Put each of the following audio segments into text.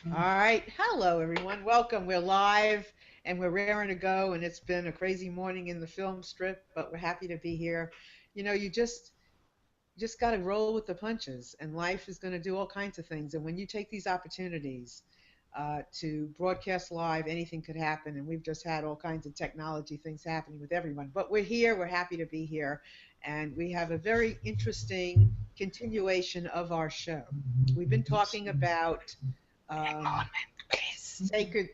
All right. Hello, everyone. Welcome. We're live and we're raring to go. And it's been a crazy morning in the film strip, but we're happy to be here. You just got to roll with the punches, and life is going to do all kinds of things. And when you take these opportunities to broadcast live, anything could happen. And we've just had all kinds of technology things happening with everyone. But we're here. We're happy to be here. And we have a very interesting continuation of our show. We've been talking about um, sacred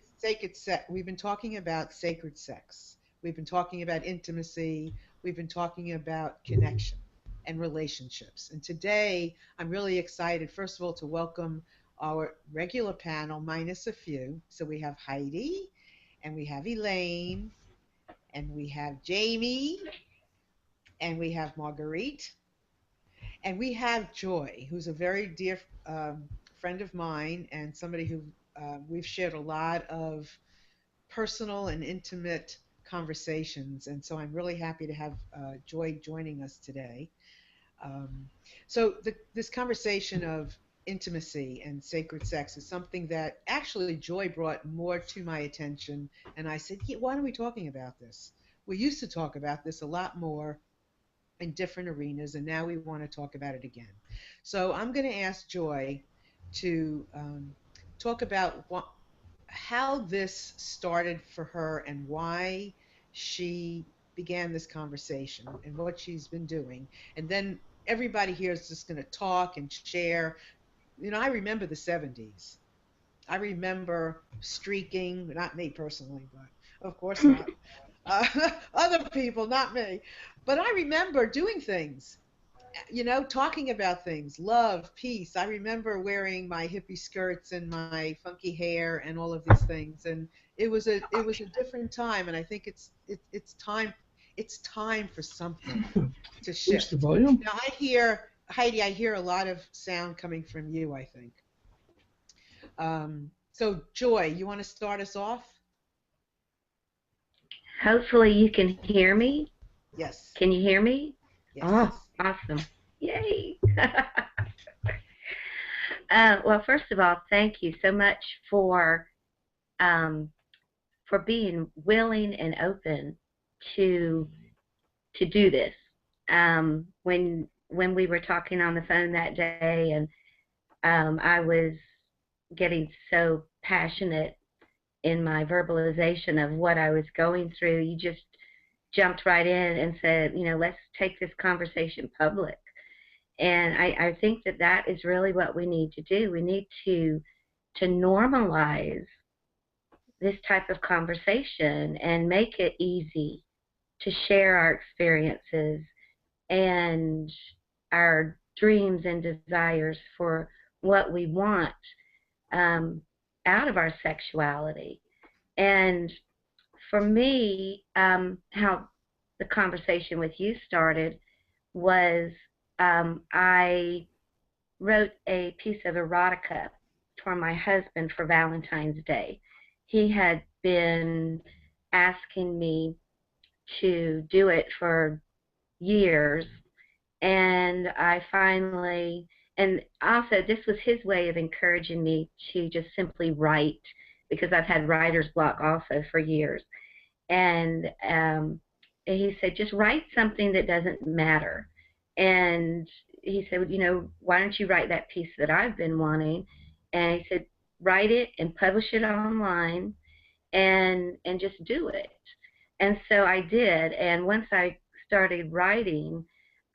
sex. We've been talking about sacred sex. We've been talking about intimacy. We've been talking about connection and relationships. And today, I'm really excited, first of all, to welcome our regular panel, minus a few. So we have Heidi, and we have Elaine, and we have Jamie, and we have Marguerite, and we have Joy, who's a very dear friend of mine and somebody who we've shared a lot of personal and intimate conversations. And so I'm really happy to have Joy joining us today. Um, this conversation of intimacy and sacred sex is something that actually Joy brought more to my attention. And I said, yeah, why are we talking about this? We used to talk about this a lot more in different arenas, and now we want to talk about it again. So I'm going to ask Joy to talk about how this started for her and why she began this conversation and what she's been doing. And then everybody here is just going to talk and share. I remember the 70s. I remember streaking, not me personally, but of course not. Uh, Other people, not me. But I remember doing things, talking about things, love, peace. I remember wearing my hippie skirts and my funky hair and all of these things, and it was a different time, and I think it's time for something to Boost the shift. volume. Now I hear Heidi, I hear a lot of sound coming from you, I think. So Joy, you want to start us off? Hopefully you can hear me. Yes, Can you hear me? Oh, yes. awesome. Yay. Well, first of all, thank you so much um, for being willing and open to do this. When we were talking on the phone that day, and I was getting so passionate in my verbalization of what I was going through, you just jumped right in and said, let's take this conversation public. And I think that that is really what we need to do. We need to normalize this type of conversation and make it easy to share our experiences and our dreams and desires for what we want um, out of our sexuality. And for me, how the conversation with you started was I wrote a piece of erotica for my husband for Valentine's Day. He had been asking me to do it for years, and I finally, and also this was his way of encouraging me to just simply write, because I've had writer's block also for years. And he said, just write something that doesn't matter. And he said, why don't you write that piece that I've been wanting? And he said, write it and publish it online, and just do it. And so I did. And once I started writing,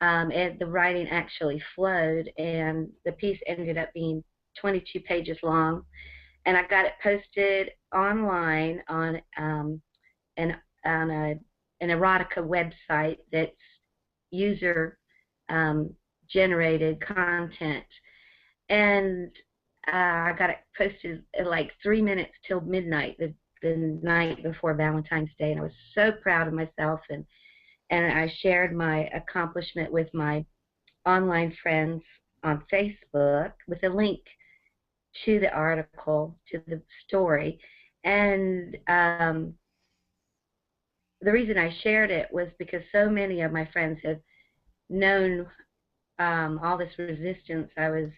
and the writing actually flowed, and the piece ended up being 22 pages long. And I got it posted online an, on an erotica website that's user generated content. And I got it posted at like 3 minutes till midnight, the night before Valentine's Day. And I was so proud of myself. And I shared my accomplishment with my online friends on Facebook with a link to the article, to the story. And the reason I shared it was because so many of my friends have known all this resistance I was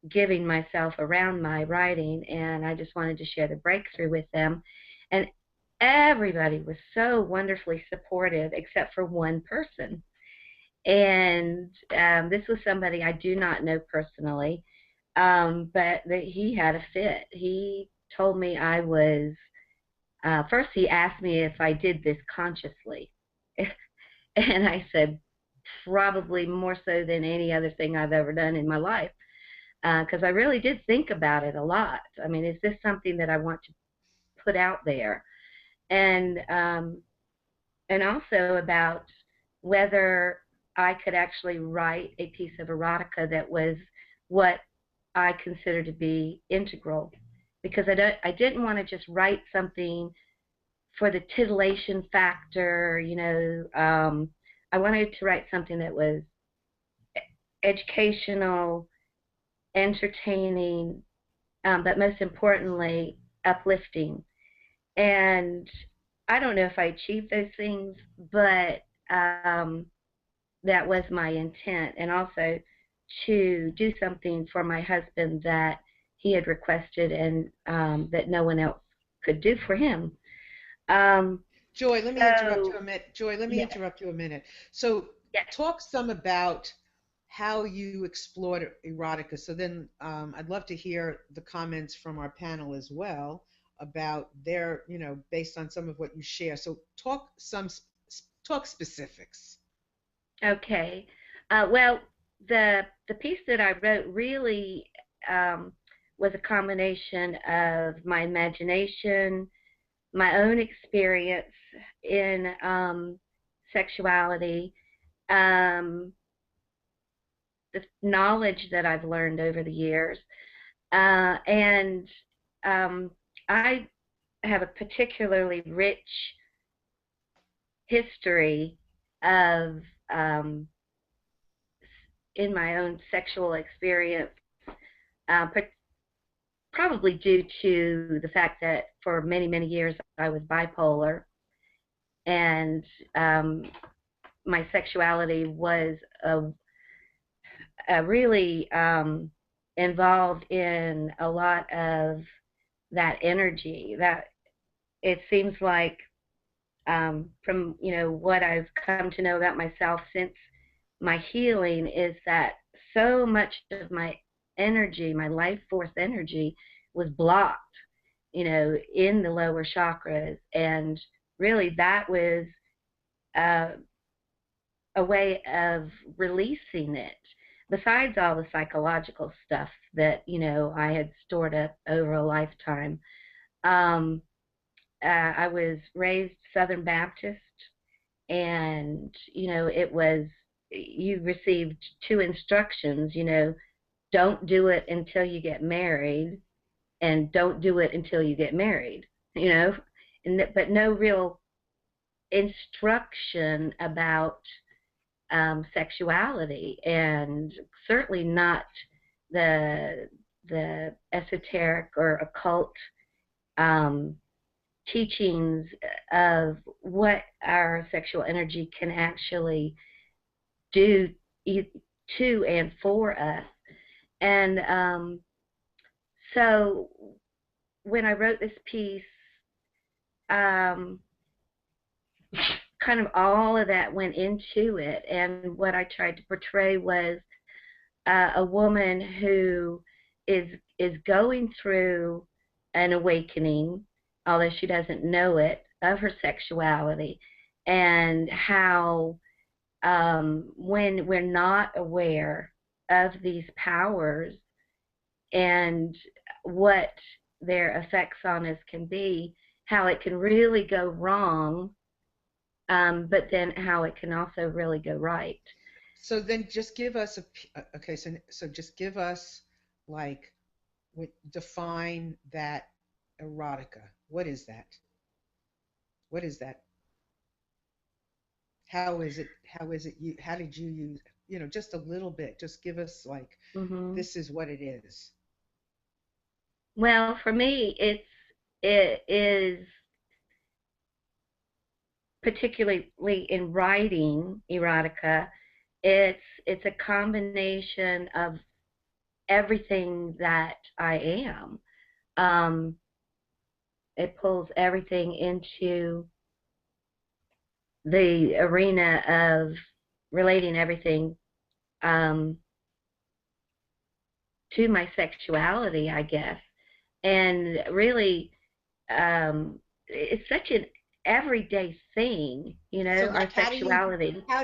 giving myself around my writing, and I just wanted to share the breakthrough with them. And everybody was so wonderfully supportive except for one person. And this was somebody I do not know personally, but that he had a fit. He told me I was, first he asked me if I did this consciously. And I said, probably more so than any other thing I've ever done in my life, because I really did think about it a lot. I mean, is this something that I want to put out there? And also about whether I could actually write a piece of erotica that was what I consider to be integral, because I didn't want to just write something for the titillation factor, you know. I wanted to write something that was educational, entertaining, but most importantly, uplifting. And I don't know if I achieved those things, but that was my intent. And also to do something for my husband that he had requested, and that no one else could do for him. Um, Joy, let me interrupt so, you a minute. Joy, let me yes, interrupt you a minute. So, yes. talk some about how you explored erotica. So then, I'd love to hear the comments from our panel as well about their, based on some of what you share. So, talk specifics. Okay. Well, the piece that I wrote really um, was a combination of my imagination, my own experience in sexuality, um, the knowledge that I've learned over the years, and um, I have a particularly rich history of um, in my own sexual experience, uh, probably due to the fact that for many, many years I was bipolar, and my sexuality was really involved in a lot of that energy. That it seems like, from what I've come to know about myself since my healing, is that so much of my energy, my life force energy, was blocked, in the lower chakras, and really that was uh, a way of releasing it. Besides all the psychological stuff that I had stored up over a lifetime. Um, I was raised Southern Baptist, and it was, you received two instructions. Don't do it until you get married, and don't do it until you get married. You know, but no real instruction about sexuality, and certainly not the esoteric or occult um, teachings of what our sexual energy can actually do to and for us. And so when I wrote this piece, um, kind of all of that went into it. And what I tried to portray was a woman who is is going through an awakening, although she doesn't know it, of her sexuality, and how when we're not aware of these powers and what their effects on us can be, how it can really go wrong, but then how it can also really go right. So then just give us okay, so just give us like define that erotica. What is that? What is that? How did you use, just a little bit. Just give us like, Hmm. this is what it is. Well, for me, it is particularly in writing erotica. It's a combination of everything that I am. It pulls everything into the arena of relating everything to my sexuality, I guess. And really, it's such an everyday thing, you know, So our like sexuality. how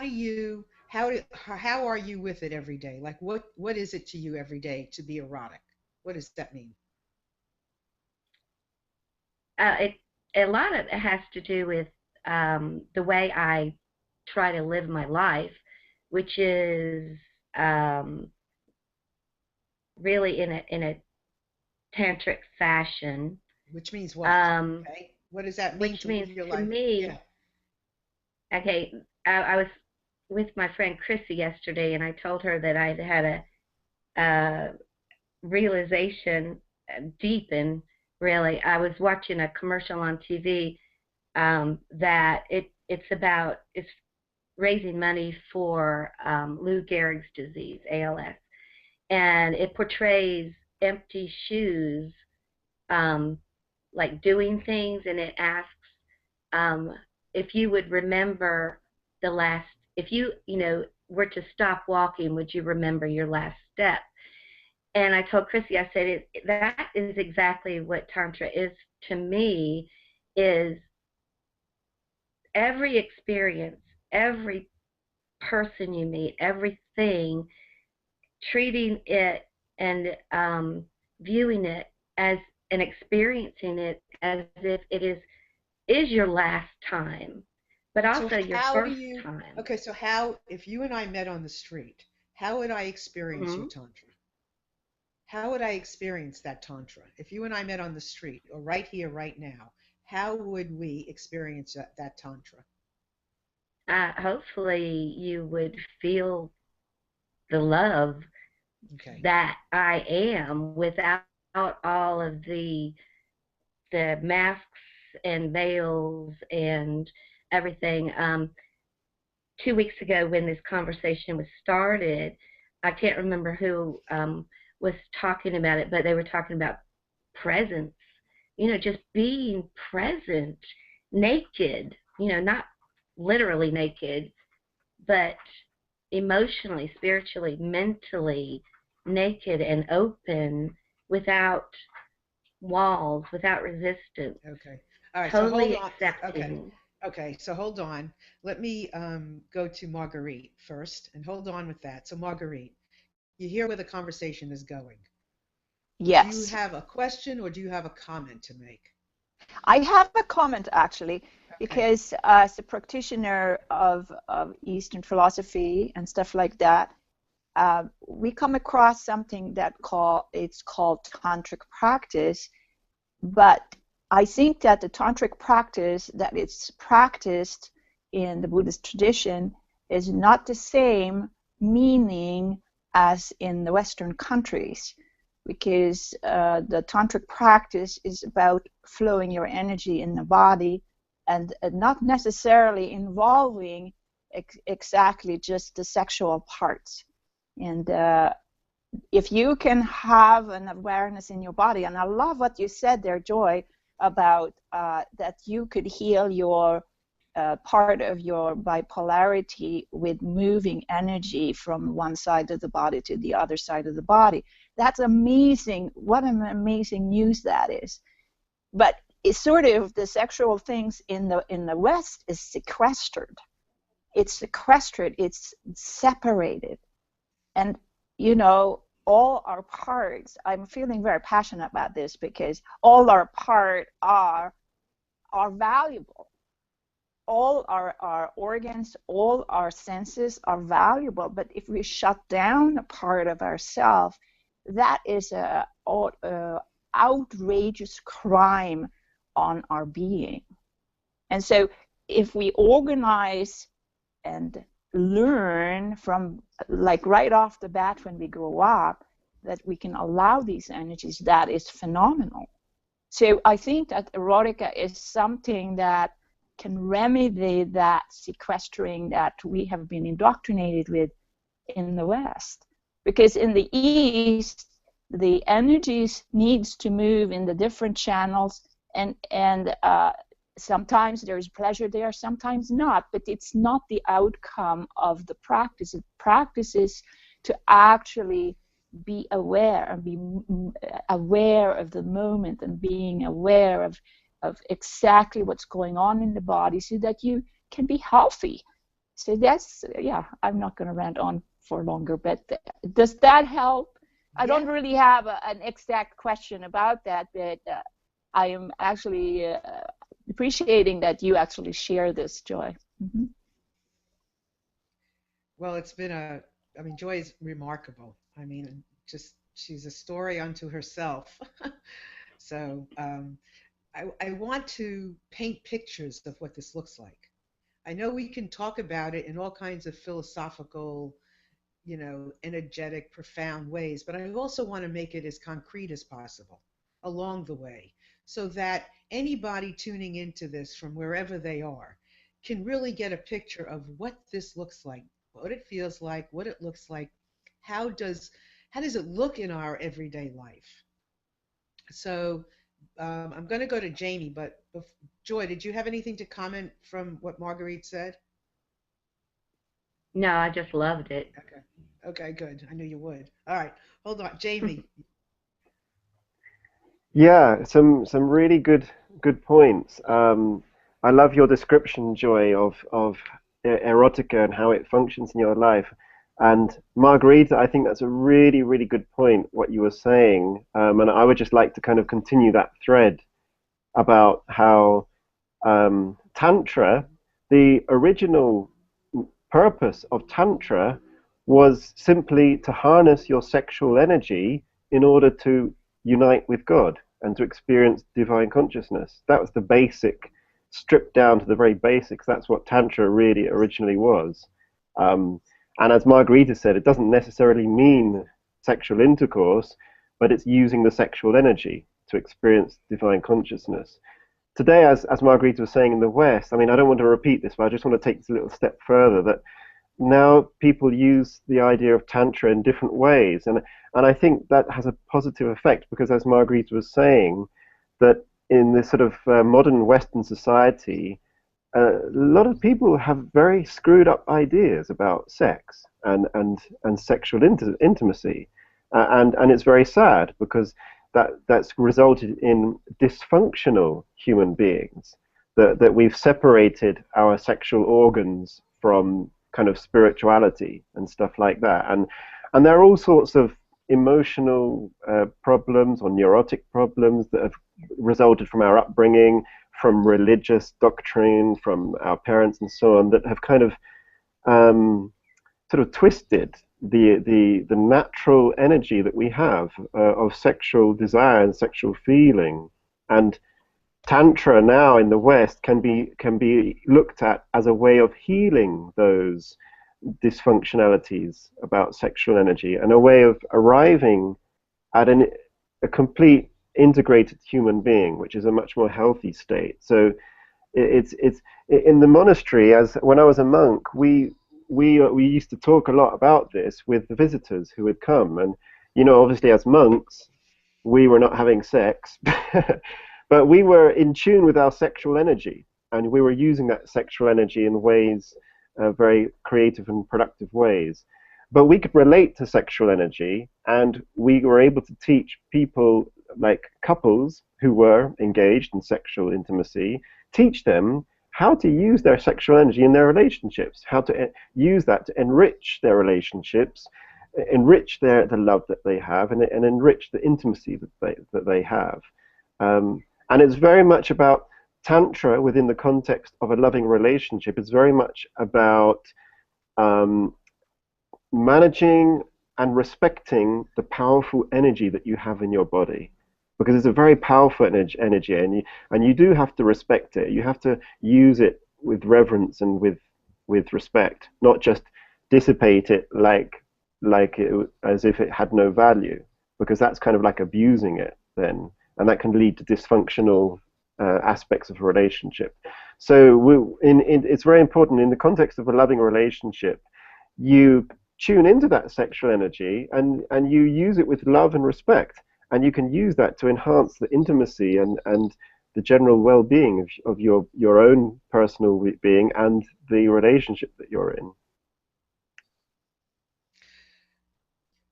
are you with it every day? Like what is it to you every day to be erotic? What does that mean? It a lot of it has to do with the way I try to live my life, which is um, really in a tantric fashion, Which means what? um, Okay. What does that mean which to means live your to life? Yeah. me, okay, I was with my friend Chrissy yesterday, and I told her that I'd had a realization deep in really. I was watching a commercial on TV that it's raising money for Lou Gehrig's disease, ALS, and it portrays empty shoes, um, like doing things, and it asks um, if you would remember the last, if you know, were to stop walking, would you remember your last step? And I told Chrissy, I said, that is exactly what Tantra is to me, is every experience, every person you meet, everything, treating it and viewing it as and experiencing it as if it is your last time, but So also your how do first you time. Okay, so how if you and I met on the street, how would I experience your Mm-hmm. tantra? How would I experience that tantra? If you and I met on the street or right here, right now, how would we experience that tantra? Hopefully, you would feel the love Okay. that I am without all of the masks and veils and everything. 2 weeks ago, when this conversation was started, I can't remember who was talking about it, but they were talking about presence. You know, just being present, naked. You know, not literally naked, but emotionally, spiritually, mentally naked and open, without walls, without resistance, Okay. All right. So hold totally on. Okay. accepting. Okay. So hold on. Let me go to Marguerite first and hold on with that. So Marguerite, you hear where the conversation is going. Do you Yes, have a question or do you have a comment to make? I have a comment actually, Okay. because as a practitioner of Eastern philosophy and stuff like that, we come across something it's called tantric practice. But I think that the tantric practice that it's practiced in the Buddhist tradition is not the same meaning as in the Western countries, because the tantric practice is about flowing your energy in the body and not necessarily involving exactly just the sexual parts. And if you can have an awareness in your body, and I love what you said there, Joy, about that you could heal your part of your bipolarity with moving energy from one side of the body to the other side of the body. That's amazing. What an amazing news that is. But it's sort of the sexual things in the West is sequestered. It's sequestered. It's separated. And you know, all our parts, I'm feeling very passionate about this because all our parts are valuable. All our organs, all our senses are valuable. But if we shut down a part of ourselves, that is a outrageous crime on our being. And so if we organize and learn from, like, right off the bat when we grow up, that we can allow these energies, that is phenomenal. So I think that erotica is something that can remedy that sequestering that we have been indoctrinated with in the West. Because in the East, the energies needs to move in the different channels, and sometimes there's pleasure there, sometimes not, but it's not the outcome of the practice. The practice is to actually be aware and be aware of the moment and being aware of exactly what's going on in the body so that you can be healthy. So that's, yeah, I'm not going to rant on for longer, but does that help? I don't really have an exact question about that, but I am actually appreciating that you actually share this, Joy. Mm-hmm. Well, it's been I mean, Joy is remarkable. I mean, just she's a story unto herself. So I want to paint pictures of what this looks like. I know we can talk about it in all kinds of philosophical, energetic, profound ways, but I also want to make it as concrete as possible along the way so that anybody tuning into this from wherever they are can really get a picture of what this looks like, what it feels like, what it looks like, how does it look in our everyday life. So I'm going to go to Jamie, but Joy, did you have anything to comment from what Marguerite said? No, I just loved it. Okay. Okay, good. I knew you would. All right. Hold on. Jamie. Yeah, some really good points. I love your description, Joy, of erotica and how it functions in your life. And Margarita, I think that's a really, really good point, what you were saying. And I would just like to kind of continue that thread about how Tantra, the original purpose of Tantra was simply to harness your sexual energy in order to unite with God and to experience divine consciousness. That was the basic, stripped down to the very basics. That's what Tantra really originally was. And as Margarita said, it doesn't necessarily mean sexual intercourse, but it's using the sexual energy to experience divine consciousness. Today, as Margarita was saying in the West, I mean, I don't want to repeat this, but I just want to take this a little step further, that now people use the idea of Tantra in different ways. And I think that has a positive effect because, as Margarita was saying, that in this sort of modern Western society, a lot of people have very screwed up ideas about sex and sexual intimacy. And it's very sad because that's resulted in dysfunctional human beings, that we've separated our sexual organs from kind of spirituality and stuff like that. And there are all sorts of emotional problems or neurotic problems that have resulted from our upbringing, from religious doctrine, from our parents and so on, that have kind of sort of twisted the natural energy that we have of sexual desire and sexual feeling. And Tantra now in the West can be looked at as a way of healing those dysfunctionalities about sexual energy and a way of arriving at a complete integrated human being, which is a much more healthy state. So it's in the monastery, as when I was a monk, we used to talk a lot about this with the visitors who would come. And obviously as monks we were not having sex but we were in tune with our sexual energy, and we were using that sexual energy in ways, very creative and productive ways. But we could relate to sexual energy, and we were able to teach people, like couples who were engaged in sexual intimacy, teach them how to use their sexual energy in their relationships, how to use that to enrich their relationships, enrich the love that they have, and enrich the intimacy that they have. And it's very much about Tantra within the context of a loving relationship. It's very much about managing and respecting the powerful energy that you have in your body, because it's a very powerful energy, and you do have to respect it. You have to use it with reverence and with respect, not just dissipate it as if it had no value, because that's kind of like abusing it then, and that can lead to dysfunctional aspects of a relationship. So it's very important in the context of a loving relationship. You tune into that sexual energy, and you use it with love and respect, and you can use that to enhance the intimacy and the general well-being of your own personal being and the relationship that you're in.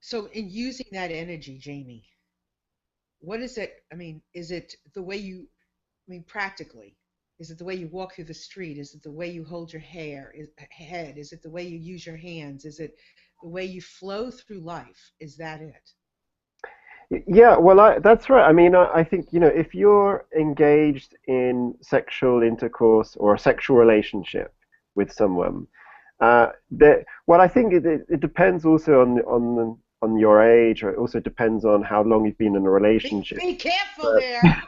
So in using that energy, Jamie, what is it? I mean, is it the way you, I mean, practically, is it the way you walk through the street? Is it the way you hold your head? Is it the way you use your hands? Is it the way you flow through life? Is that it? Yeah, well, that's right. I mean, I think, if you're engaged in sexual intercourse or a sexual relationship with someone, well, I think it depends also on your age, or it also depends on how long you've been in a relationship. Be careful But, there.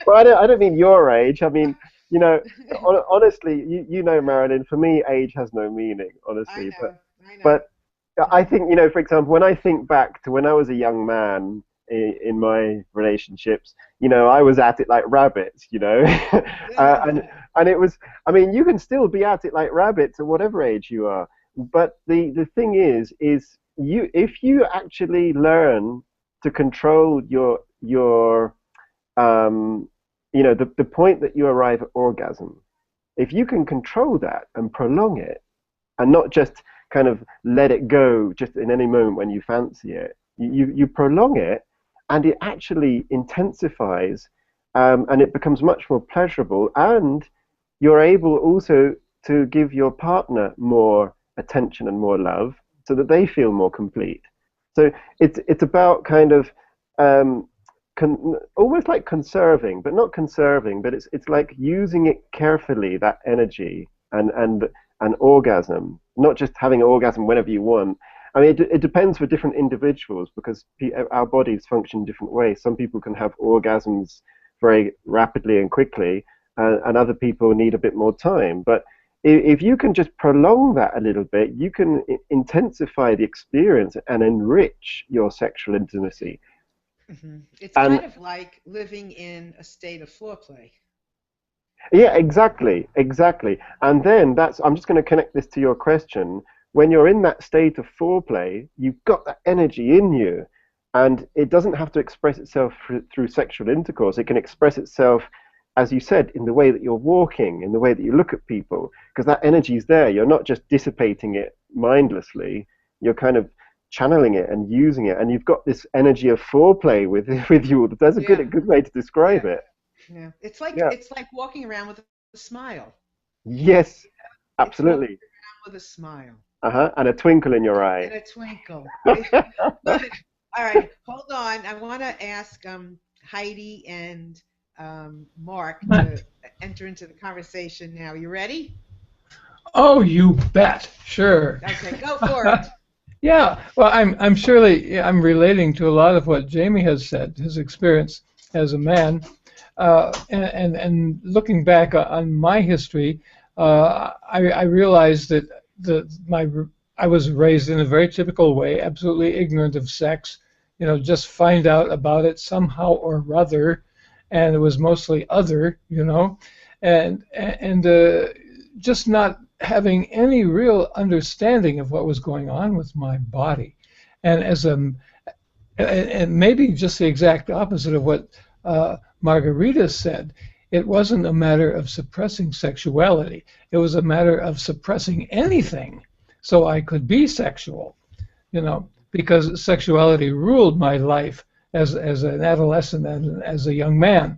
well, I don't mean your age. I mean, honestly, Marilyn, for me, age has no meaning, I honestly. know. I know. But I think, for example, when I think back to when I was a young man in my relationships, I was at it like rabbits, and it was, I mean, you can still be at it like rabbits at whatever age you are. But the thing is if you actually learn to control your the point that you arrive at orgasm, if you can control that and prolong it, and not just kind of let it go just in any moment when you fancy it. You prolong it, and it actually intensifies, and it becomes much more pleasurable, and you're able also to give your partner more attention and more love so that they feel more complete. So it's about kind of almost like conserving, but not conserving, but it's like using it carefully, that energy and orgasm, not just having an orgasm whenever you want. I mean, it depends for different individuals because our bodies function in different ways. Some people can have orgasms very rapidly and quickly, and other people need a bit more time. But if you can just prolong that a little bit, you can intensify the experience and enrich your sexual intimacy. Mm-hmm. It's And kind of like living in a state of foreplay. yeah, exactly. And then I'm just going to connect this to your question. When you're in that state of foreplay, you've got that energy in you, and it doesn't have to express itself through sexual intercourse. It can express itself, as you said, in the way that you're walking, in the way that you look at people, because that energy is there. You're not just dissipating it mindlessly. You're kind of channeling it and using it, and you've got this energy of foreplay with you. That's a Yeah. good way to describe Yeah. it. Yeah. Yeah. It's like walking around with a smile. Yes, It's absolutely. walking around with a smile And a twinkle in your and eye. a twinkle. All right, hold on. I want to ask Heidi and Mark to enter into the conversation now. You ready? Oh, you bet. Sure. Okay, go for it. Yeah. Well, I'm surely I'm relating to a lot of what Jamie has said, his experience as a man, and looking back on my history, I realized that I was raised in a very typical way, absolutely ignorant of sex, just find out about it somehow or other, and it was mostly other, and just not having any real understanding of what was going on with my body, and and maybe just the exact opposite of what Margarita said. It wasn't a matter of suppressing sexuality. It was a matter of suppressing anything so I could be sexual, because sexuality ruled my life as an adolescent and as a young man.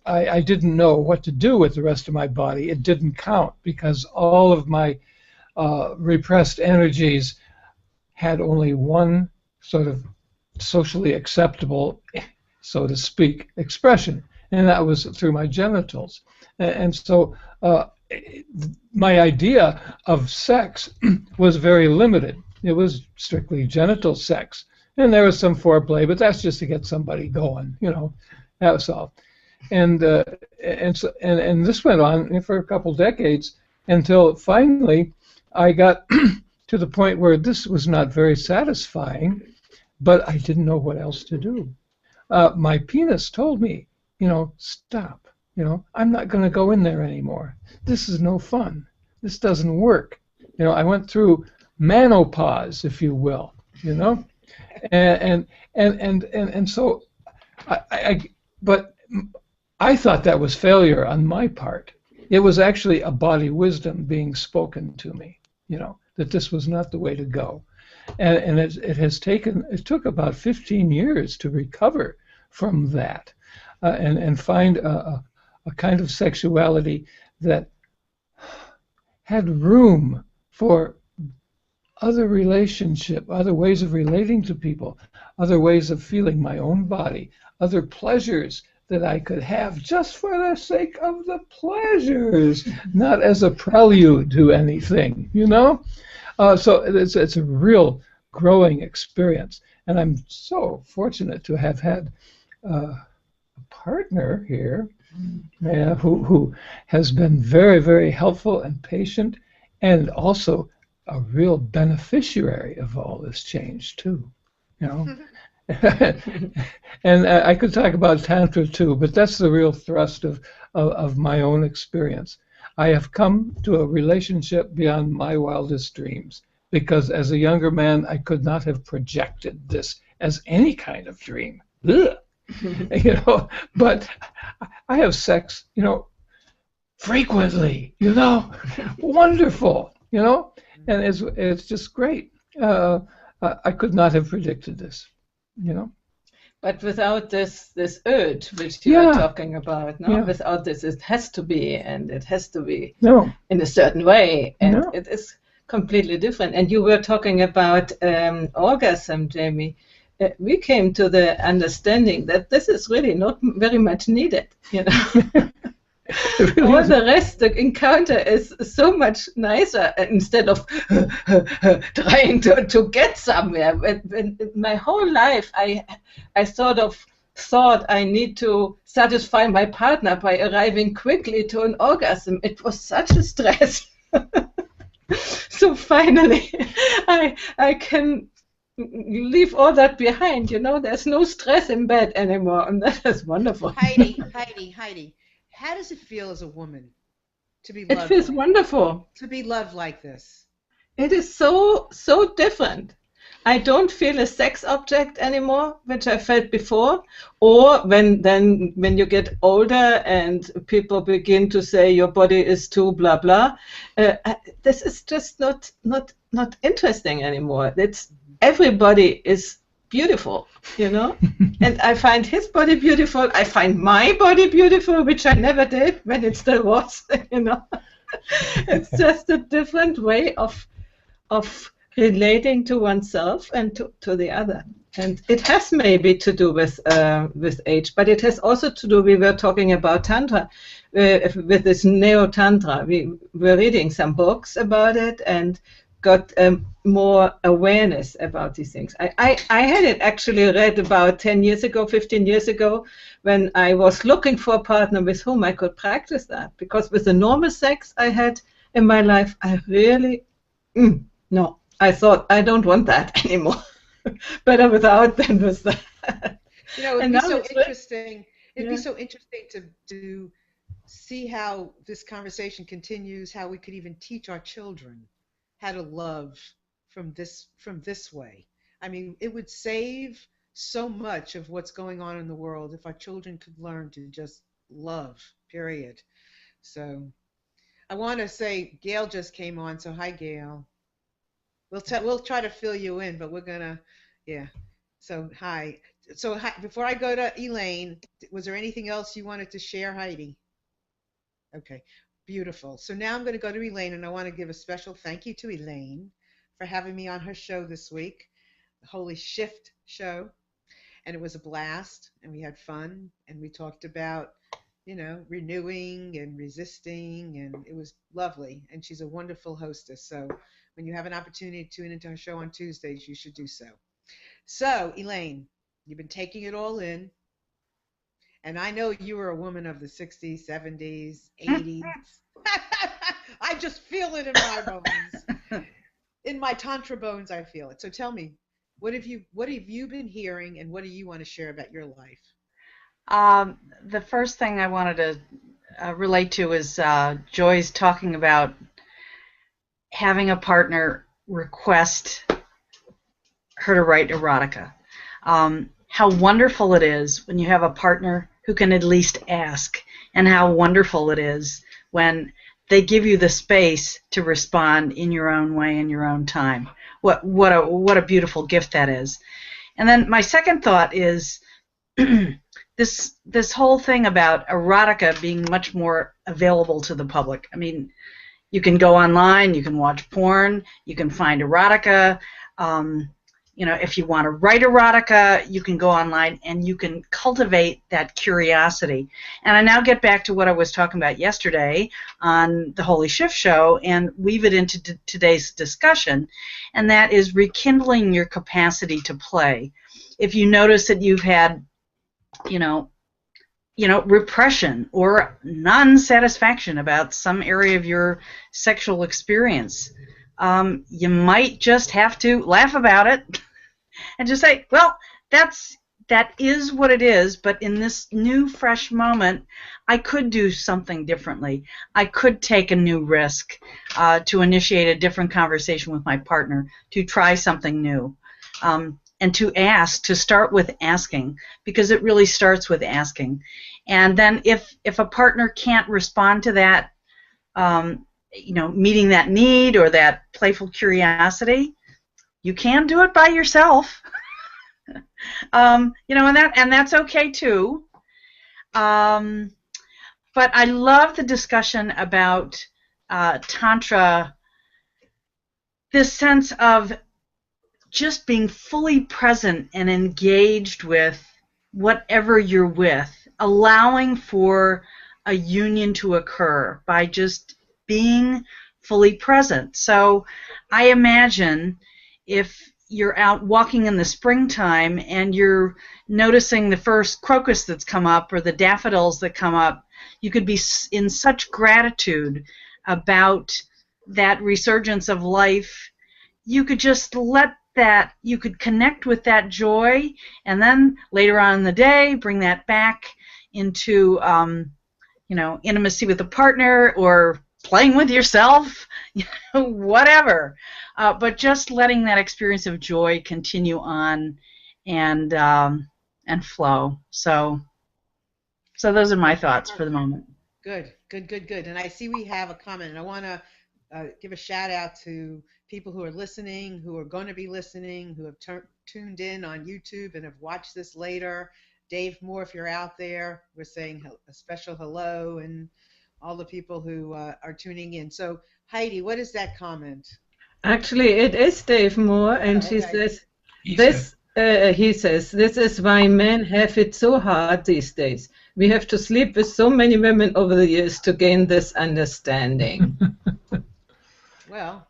I didn't know what to do with the rest of my body. It didn't count because all of my repressed energies had only one sort of socially acceptable, so to speak, expression, and that was through my genitals. And so my idea of sex was very limited. It was strictly genital sex, and there was some foreplay, but that's just to get somebody going, that was all. And this went on for a couple decades until finally I got to the point where this was not very satisfying, but I didn't know what else to do. My penis told me, stop. I'm not going to go in there anymore. This is no fun. This doesn't work. I went through menopause, if you will, and so but I thought that was failure on my part. It was actually a body wisdom being spoken to me, that this was not the way to go. And it took about 15 years to recover from that and find a kind of sexuality that had room for other relationship, other ways of relating to people, other ways of feeling my own body, other pleasures that I could have just for the sake of the pleasures, not as a prelude to anything, So it's a real growing experience, and I'm so fortunate to have had a partner here who has been very, very helpful and patient, and also a real beneficiary of all this change too, And I could talk about Tantra too, but that's the real thrust of my own experience. I have come to a relationship beyond my wildest dreams, because as a younger man, I could not have projected this as any kind of dream. But I have sex, frequently, wonderful, and it's just great. I could not have predicted this, But without this urge, which you are talking about, without this, it has to be, and it has to be in a certain way, and it is completely different. And you were talking about orgasm, Jamie. We came to the understanding that this is really not very much needed, Really all the rest, the encounter is so much nicer instead of trying to get somewhere. When my whole life, I sort of thought I need to satisfy my partner by arriving quickly to an orgasm. It was such a stress. So finally, I can leave all that behind. There's no stress in bed anymore, and that is wonderful. Heidi. How does it feel as a woman to be loved? It feels wonderful. To be loved like this. It is so different. I don't feel a sex object anymore, which I felt before. Or when you get older and people begin to say your body is too blah blah, this is just not interesting anymore. Everybody is beautiful, and I find his body beautiful. I find my body beautiful, which I never did when it still was, It's just a different way of relating to oneself and to the other. And it has maybe to do with age, but it has also to do, we were talking about Tantra, with this Neo-Tantra. We were reading some books about it and got more awareness about these things. I had it actually read about 10 years ago, 15 years ago, when I was looking for a partner with whom I could practice that. Because with the normal sex I had in my life, I really, no, I thought, I don't want that anymore. Better without than with that. It'd be so interesting. It'd be so interesting to see how this conversation continues, how we could even teach our children how to love from this way. I mean, it would save so much of what's going on in the world if our children could learn to just love, period. So I want to say Gail just came on, so hi Gail. We'll try to fill you in, but we're gonna, So hi. So before I go to Elaine, was there anything else you wanted to share, Heidi? Okay. Beautiful. So now I'm going to go to Elaine, and I want to give a special thank you to Elaine for having me on her show this week, the Holy Shift show. And it was a blast, and we had fun, and we talked about, renewing and resisting, and it was lovely. And she's a wonderful hostess. So when you have an opportunity to tune into her show on Tuesdays, you should do so. So, Elaine, you've been taking it all in. And I know you were a woman of the 60s, 70s, 80s. I just feel it in my bones. In my Tantra bones, I feel it. So tell me, what have you been hearing, and what do you want to share about your life? The first thing I wanted to relate to is Joy's talking about having a partner request her to write erotica. How wonderful it is when you have a partner who can at least ask, and how wonderful it is when they give you the space to respond in your own way, in your own time. What a beautiful gift that is. And then my second thought is this whole thing about erotica being much more available to the public. I mean, you can go online, you can watch porn, you can find erotica. You know, if you want to write erotica, you can go online and you can cultivate that curiosity. And I now get back to what I was talking about yesterday on the Holy Shift Show and weave it into today's discussion, and that is rekindling your capacity to play. If you notice that you've had, you know, repression or non-satisfaction about some area of your sexual experience, you might just have to laugh about it and just say, well, that is what it is, but in this new, fresh moment, I could do something differently. I could take a new risk to initiate a different conversation with my partner, to try something new, and to ask, to start with asking, because it really starts with asking. And then if a partner can't respond to that, meeting that need or that playful curiosity, you can do it by yourself. And that's okay too. But I love the discussion about Tantra, this sense of just being fully present and engaged with whatever you're with, allowing for a union to occur by just being fully present. So I imagine if you're out walking in the springtime and you're noticing the first crocus that's come up or the daffodils that come up, you could be in such gratitude about that resurgence of life. You could just let that, you could connect with that joy, and then later on in the day bring that back into intimacy with a partner or playing with yourself, whatever. But just letting that experience of joy continue on and flow. So those are my thoughts for the moment. Good. And I see we have a comment, and I want to give a shout out to people who are listening, who are going to be listening, who have tuned in on YouTube and have watched this later. Dave Moore, if you're out there, we're saying a special hello, and all the people who are tuning in. So, Heidi, what is that comment? Actually, it is Dave Moore, and he says, this is why men have it so hard these days. We have to sleep with so many women over the years to gain this understanding. Well,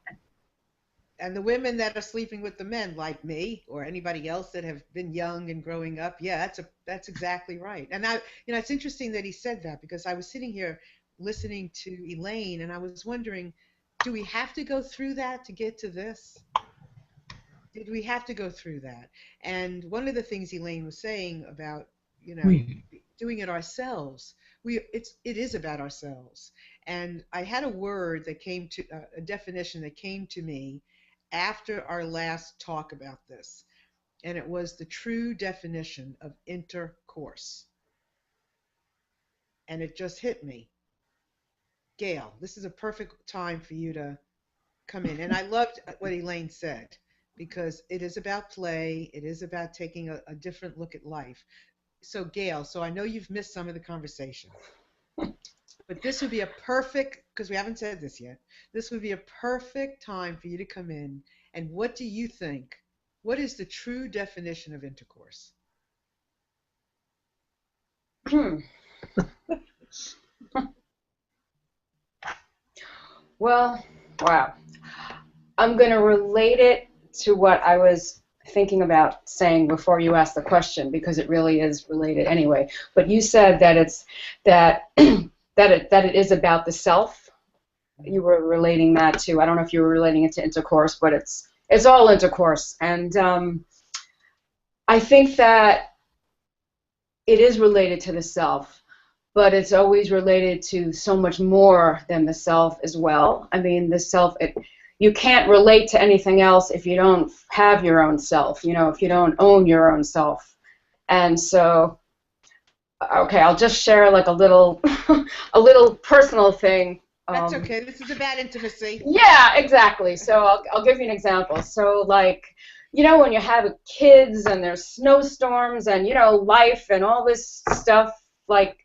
and the women that are sleeping with the men, like me or anybody else that have been young and growing up, yeah, that's exactly right. And it's interesting that he said that, because I was sitting here listening to Elaine, and I was wondering, do we have to go through that to get to this? Did we have to go through that? And one of the things Elaine was saying about, doing it ourselves, it is about ourselves. And I had a word that came to, a definition that came to me after our last talk about this, and it was the true definition of intercourse. And it just hit me. Gail, this is a perfect time for you to come in. And I loved what Elaine said, because it is about play. It is about taking a different look at life. So Gail, I know you've missed some of the conversation, but this would be a perfect, because we haven't said this yet, this would be a perfect time for you to come in. And what do you think? What is the true definition of intercourse? Well, wow. I'm going to relate it to what I was thinking about saying before you asked the question, because it really is related anyway. But you said that it's that it is about the self. You were relating that to, I don't know if you were relating it to intercourse, but it's all intercourse. And I think that it is related to the self, but it's always related to so much more than the self as well. I mean, the self, you can't relate to anything else if you don't have your own self, you know, if you don't own your own self. And so, okay, I'll just share like a little, a little personal thing. That's okay. This is about intimacy. Yeah, exactly. So I'll give you an example. So like, you know, when you have kids and there's snowstorms and, you know, life and all this stuff, like,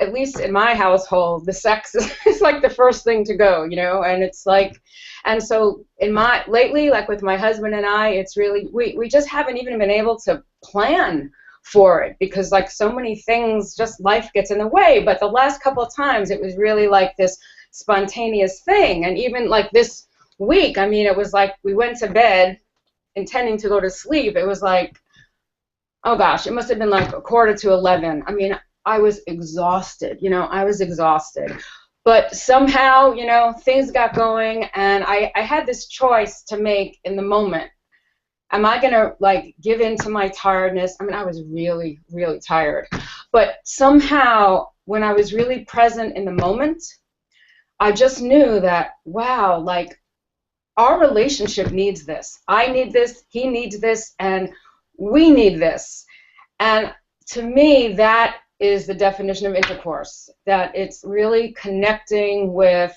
at least in my household, the sex is like the first thing to go, you know, and it's like, and so lately, like with my husband and I, it's really, we just haven't even been able to plan for it because like so many things, just life gets in the way. But the last couple of times, it was really like this spontaneous thing. And even like this week, I mean, it was like we went to bed intending to go to sleep. It was like, oh gosh, it must have been like 11:45. I mean, I was exhausted, you know, I was exhausted. But somehow, you know, things got going, and I had this choice to make in the moment. Am I going to, like, give in to my tiredness? I mean, I was really, really tired. But somehow, when I was really present in the moment, I just knew that, wow, like, our relationship needs this. I need this, he needs this, and we need this. And to me, that is the definition of intercourse, that it's really connecting with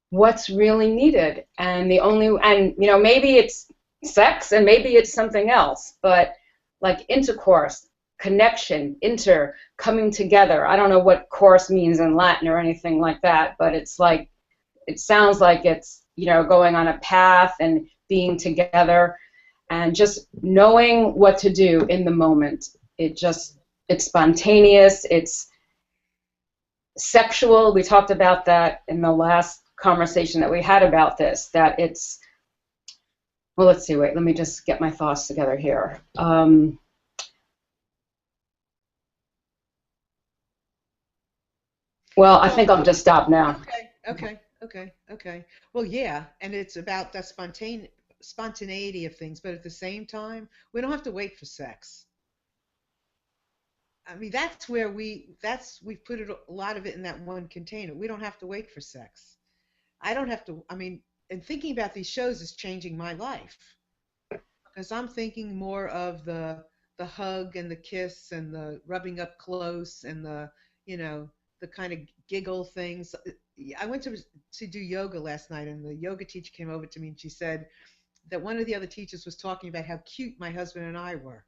what's really needed. And you know, maybe it's sex and maybe it's something else, but like intercourse, connection, coming together. I don't know what course means in Latin or anything like that, but it's like, it sounds like it's, you know, going on a path and being together and just knowing what to do in the moment. It's spontaneous, it's sexual. We talked about that in the last conversation that we had about this, that it's, well, let's see, wait, let me just get my thoughts together here. Well, I think I'll just stop now. Okay. Well, yeah, and it's about that spontaneity of things, but at the same time, we don't have to wait for sex. I mean, that's where we've put a lot of it in that one container. We don't have to wait for sex. I don't have to, I mean, and thinking about these shows is changing my life because I'm thinking more of the hug and the kiss and the rubbing up close and the, you know, the kind of giggle things. I went to do yoga last night, and the yoga teacher came over to me and she said that one of the other teachers was talking about how cute my husband and I were.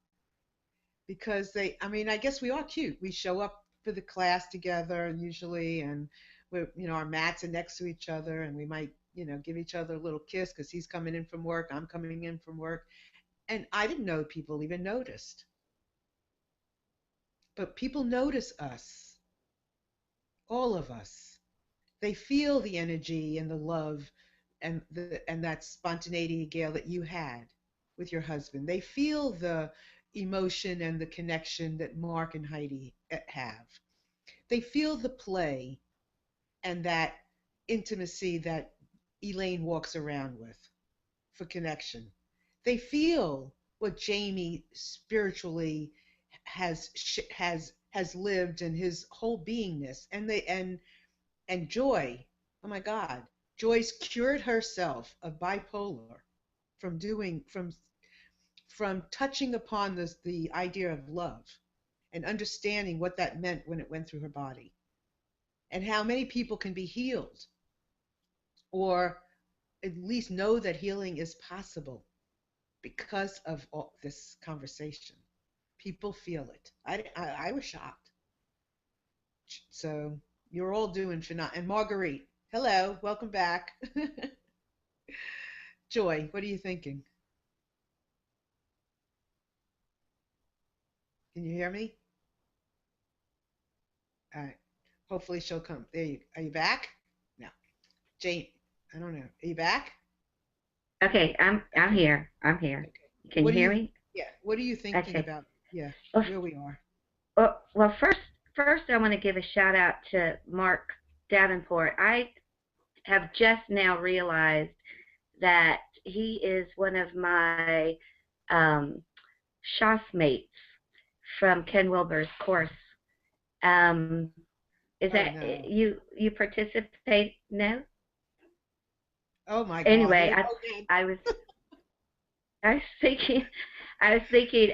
Because I mean, I guess we are cute. We show up for the class together usually, and we're, you know, our mats are next to each other, and we might, you know, give each other a little kiss because he's coming in from work, I'm coming in from work. And I didn't know people even noticed. But people notice us, all of us. They feel the energy and the love and that spontaneity, Gail, that you had with your husband. They feel the emotion and the connection that Mark and Heidi have. They feel the play and that intimacy that Elaine walks around with for connection. They feel what Jamie spiritually has lived and his whole beingness, and Joy. Oh my God, Joy's cured herself of bipolar from touching upon the idea of love and understanding what that meant when it went through her body, and how many people can be healed or at least know that healing is possible because of all this conversation. People feel it. I was shocked. So you're all doing phenomenal. And Marguerite, hello, welcome back. Joy, what are you thinking? Can you hear me? All right. Hopefully she'll come. Are you back? No. Jane, I don't know. Are you back? Okay, I'm here. I'm here. Can you hear me? Yeah. What are you thinking Okay. about? Yeah, Well, where we are. Well, first I want to give a shout out to Mark Davenport. I have just now realized that he is one of my shopmates from Ken Wilber's course. Is that no. you participate? No? Oh my God. Anyway, Here we go again. I was thinking,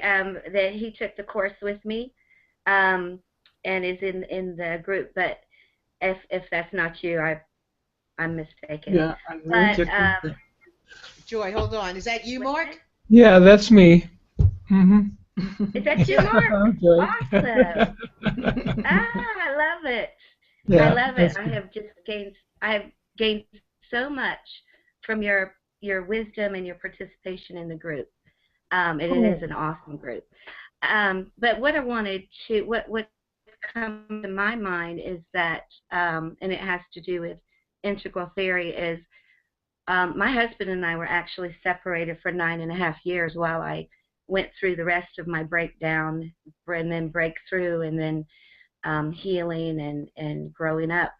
that he took the course with me, and is in the group. But if that's not you, I'm mistaken. Yeah, I'm really But checking. Joy, hold on. Is that you, what's Mark? Yeah, that's me. Mm-hmm. that? Is that you, Mark? Okay. Awesome. I love it. I Yeah, love it. that's I have gained so much from your wisdom and your participation in the group. It cool. is an awesome group. But what I wanted to, what comes to my mind is that, and it has to do with integral theory, is my husband and I were actually separated for 9.5 years while I went through the rest of my breakdown and then breakthrough and then healing and growing up,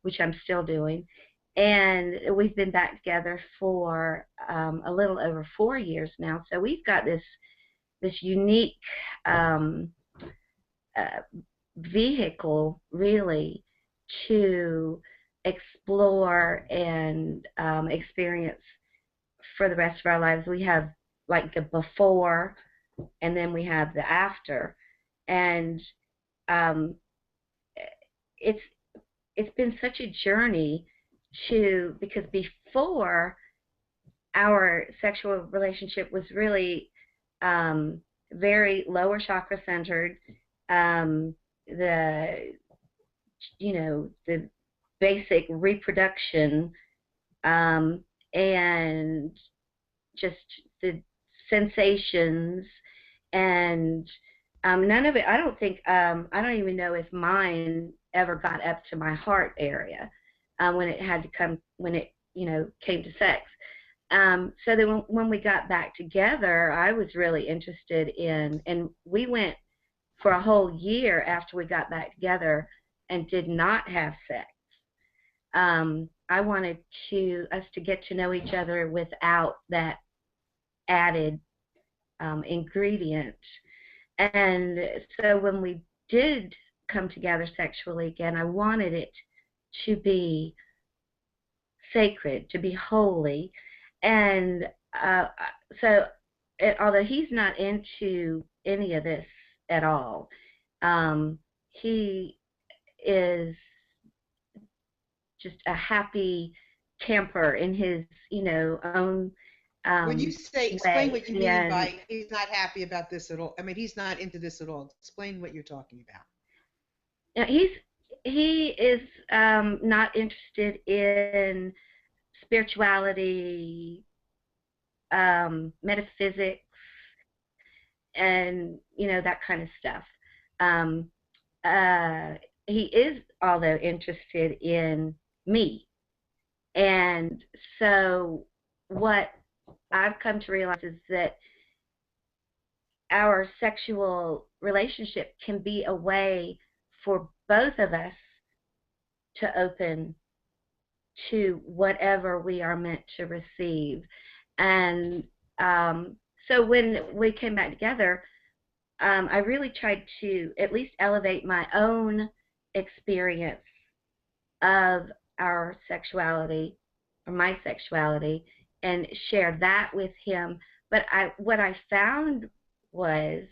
which I'm still doing. And we've been back together for a little over 4 years now. So we've got this unique vehicle, really, to explore and experience for the rest of our lives. We have like the before, and then we have the after, and it's been such a journey because before, our sexual relationship was really very lower chakra centered. The the basic reproduction, and just the sensations, and none of it. I don't think, I don't even know if mine ever got up to my heart area when it had to come, when it came to sex. So then when we got back together, I was really interested in, and we went for a whole year after we got back together and did not have sex. I wanted us to get to know each other without that added ingredient. And so when we did come together sexually again, I wanted it to be sacred, to be holy. And so although he's not into any of this at all, he is just a happy camper in his own When you say, explain way. what you mean And by he's not happy about this at all. I mean, he's not into this at all. Explain what you're talking about. he is not interested in spirituality, metaphysics, and that kind of stuff. He is, although, interested in me. And so what I've come to realize is that our sexual relationship can be a way for both of us to open to whatever we are meant to receive. And so when we came back together, I really tried to at least elevate my own experience of our sexuality, or my sexuality, and share that with him. But what I found was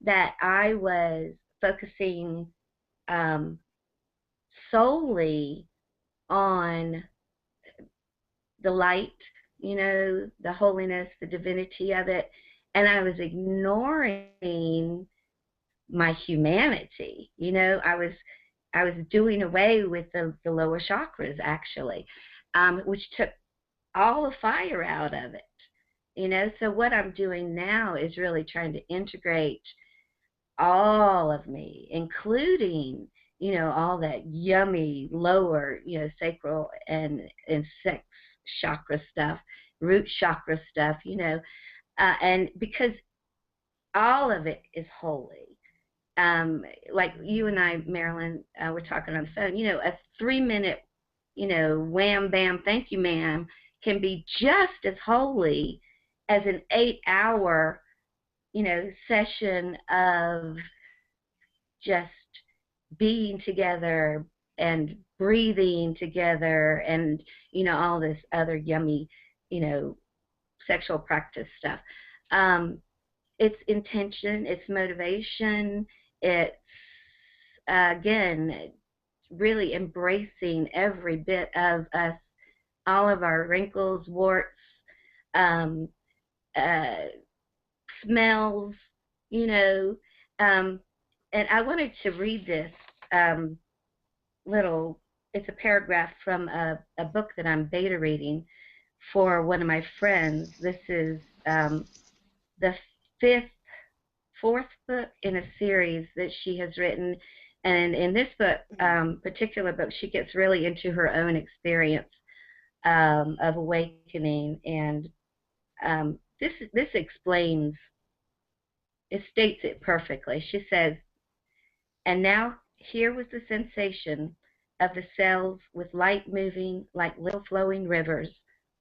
that I was focusing solely on the light, the holiness, the divinity of it, and I was ignoring my humanity. I was doing away with the lower chakras, actually, which took all the fire out of it. So what I'm doing now is really trying to integrate all of me, including all that yummy lower sacral and sex chakra stuff, root chakra stuff, and because all of it is holy. Like you and I, Marilyn, were talking on the phone, a 3-minute, wham bam thank you ma'am can be just as holy as an 8-hour session of just being together and breathing together and, you know, all this other yummy, you know, sexual practice stuff. It's intention, it's motivation, it's, again, really embracing every bit of us, all of our wrinkles, warts, smells, you know. And I wanted to read this it's a paragraph from a book that I'm beta reading for one of my friends. This is the fourth book in a series that she has written. And in this book, particular book, she gets really into her own experience of awakening. And this explains, it states it perfectly. She says, and now here was the sensation of the cells with light moving like little flowing rivers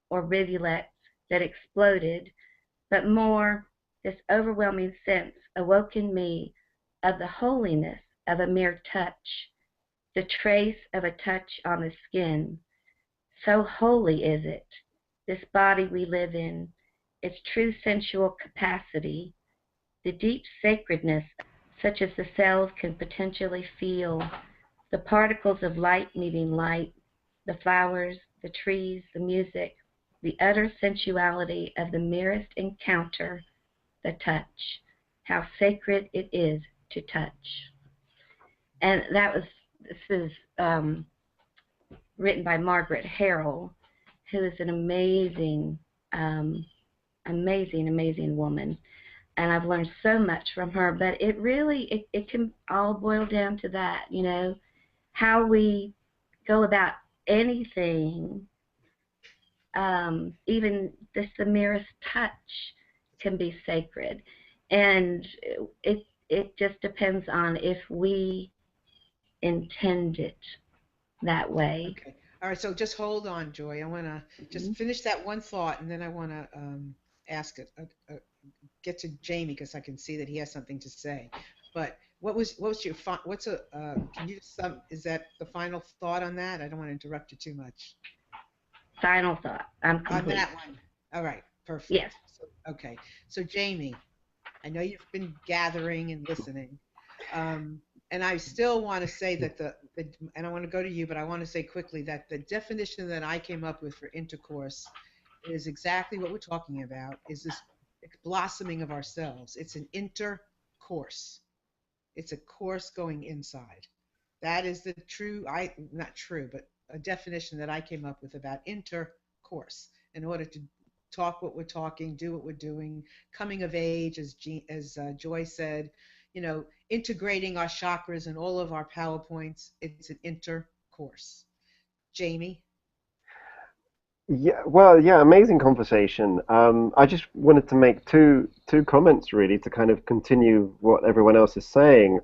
or rivulets that exploded, but more, this overwhelming sense awoke in me of the holiness of a mere touch, the trace of a touch on the skin. So holy is it, this body we live in, its true sensual capacity, the deep sacredness such as the cells can potentially feel, the particles of light meeting light, the flowers, the trees, the music, the utter sensuality of the merest encounter, the touch. How sacred it is to touch. And this is written by Margaret Harrell, who is an amazing, amazing woman. And I've learned so much from her, but it really, it can all boil down to that, you know, how we go about anything, even just the merest touch can be sacred. And it just depends on if we intend it that way. Okay. All right, so just hold on, Joy. I want to just finish that one thought, and then I want to ask it, get to Jamie, because I can see that he has something to say. But what was your can you is that the final thought on that? I don't want to interrupt you too much. Final thought. I'm complete. On that one. All right, perfect. Yes. So, okay, so Jamie, I know you've been gathering and listening, and I still want to say that and I want to go to you, but I want to say quickly that the definition that I came up with for intercourse is exactly what we're talking about, is this blossoming of ourselves. It's an intercourse. It's a course going inside. That is the not true, but a definition that I came up with about intercourse. In order to talk what we're talking, do what we're doing, coming of age, as Joy said, you know, integrating our chakras and all of our PowerPoints, it's an intercourse. Jamie? Yeah, well, yeah, amazing conversation. I just wanted to make two comments really to kind of continue what everyone else is saying,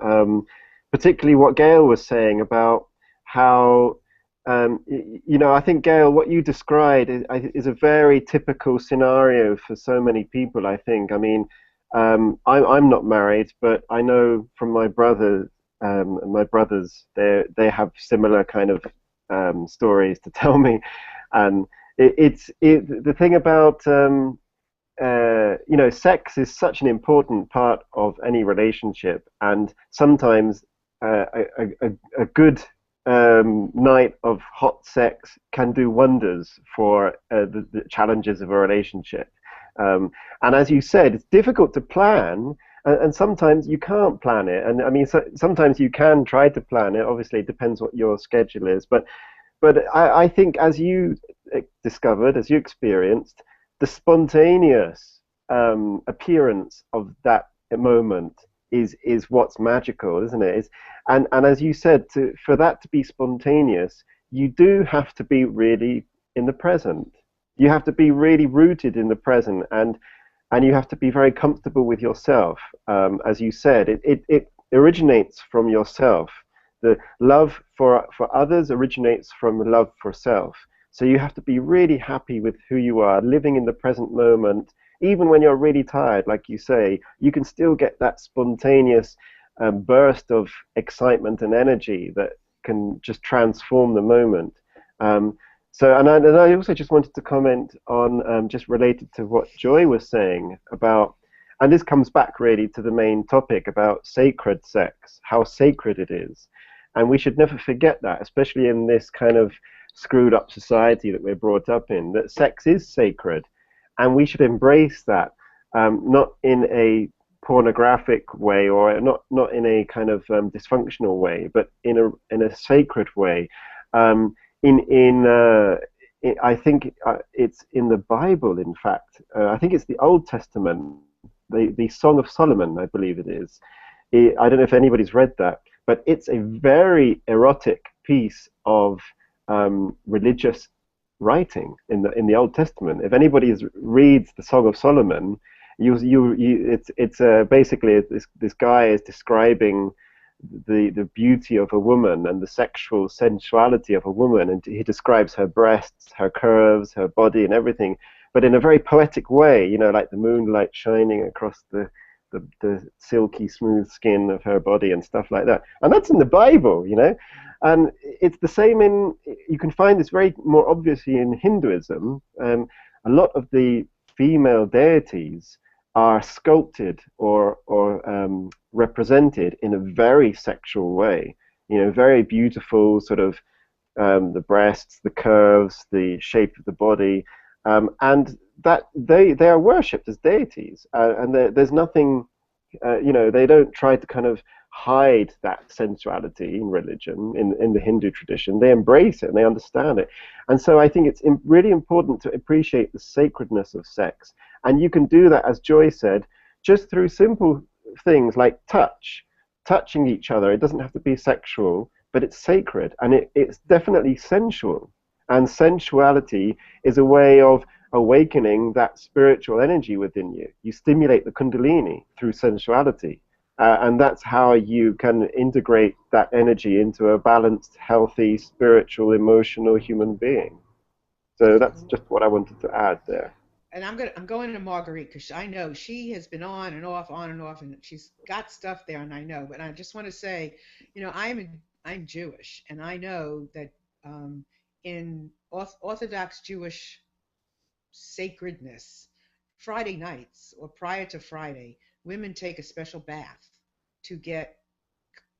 particularly what Gail was saying about how, you know, I think, Gail, what you described is a very typical scenario for so many people, I think. I mean, I'm not married, but I know from my brothers, they have similar kind of stories to tell me, and the thing about you know, sex is such an important part of any relationship, and sometimes a good night of hot sex can do wonders for the challenges of a relationship. And as you said, it's difficult to plan, and sometimes you can't plan it. And I mean, sometimes you can try to plan it. Obviously, it depends what your schedule is, but I think, as you discovered, as you experienced, the spontaneous appearance of that moment is what's magical, isn't it? And as you said, for that to be spontaneous, you do have to be really in the present. You have to be really rooted in the present, and you have to be very comfortable with yourself. As you said, it originates from yourself. The love for others originates from love for self. So you have to be really happy with who you are, living in the present moment. Even when you're really tired, like you say, you can still get that spontaneous burst of excitement and energy that can just transform the moment. And I also just wanted to comment on, just related to what Joy was saying about, and this comes back really to the main topic about sacred sex, how sacred it is. And we should never forget that, especially in this kind of screwed up society that we're brought up in, that sex is sacred. And we should embrace that, not in a pornographic way, or not in a kind of dysfunctional way, but in a sacred way. I think it's in the Bible, in fact. I think it's the Old Testament, the Song of Solomon, I believe it is. I don't know if anybody's read that, but it's a very erotic piece of religious writing in the Old Testament. If anybody reads the Song of Solomon, it's basically this guy is describing the beauty of a woman and the sexual sensuality of a woman, and he describes her breasts, her curves, her body, and everything, but in a very poetic way, like the moonlight shining across the silky smooth skin of her body and stuff like that. And that's in the Bible, and it's the same you can find this very more obviously in Hinduism. A lot of the female deities are sculpted or represented in a very sexual way, very beautiful, sort of the breasts, the curves, the shape of the body, and that they are worshipped as deities, and there's nothing, they don't try to kind of hide that sensuality in religion, in the Hindu tradition. They embrace it and they understand it. And so I think it's really important to appreciate the sacredness of sex. And you can do that, as Joy said, just through simple things like touching each other. It doesn't have to be sexual, but it's sacred, and it's definitely sensual. And sensuality is a way of awakening that spiritual energy within you. You stimulate the Kundalini through sensuality. And that's how you can integrate that energy into a balanced, healthy, spiritual, emotional human being. So that's just what I wanted to add there. And I'm going to Marguerite, because I know she has been on and off, and she's got stuff there, and I know. But I just want to say, I'm Jewish, and I know that in Orthodox Jewish sacredness, Friday nights or prior to Friday, women take a special bath to get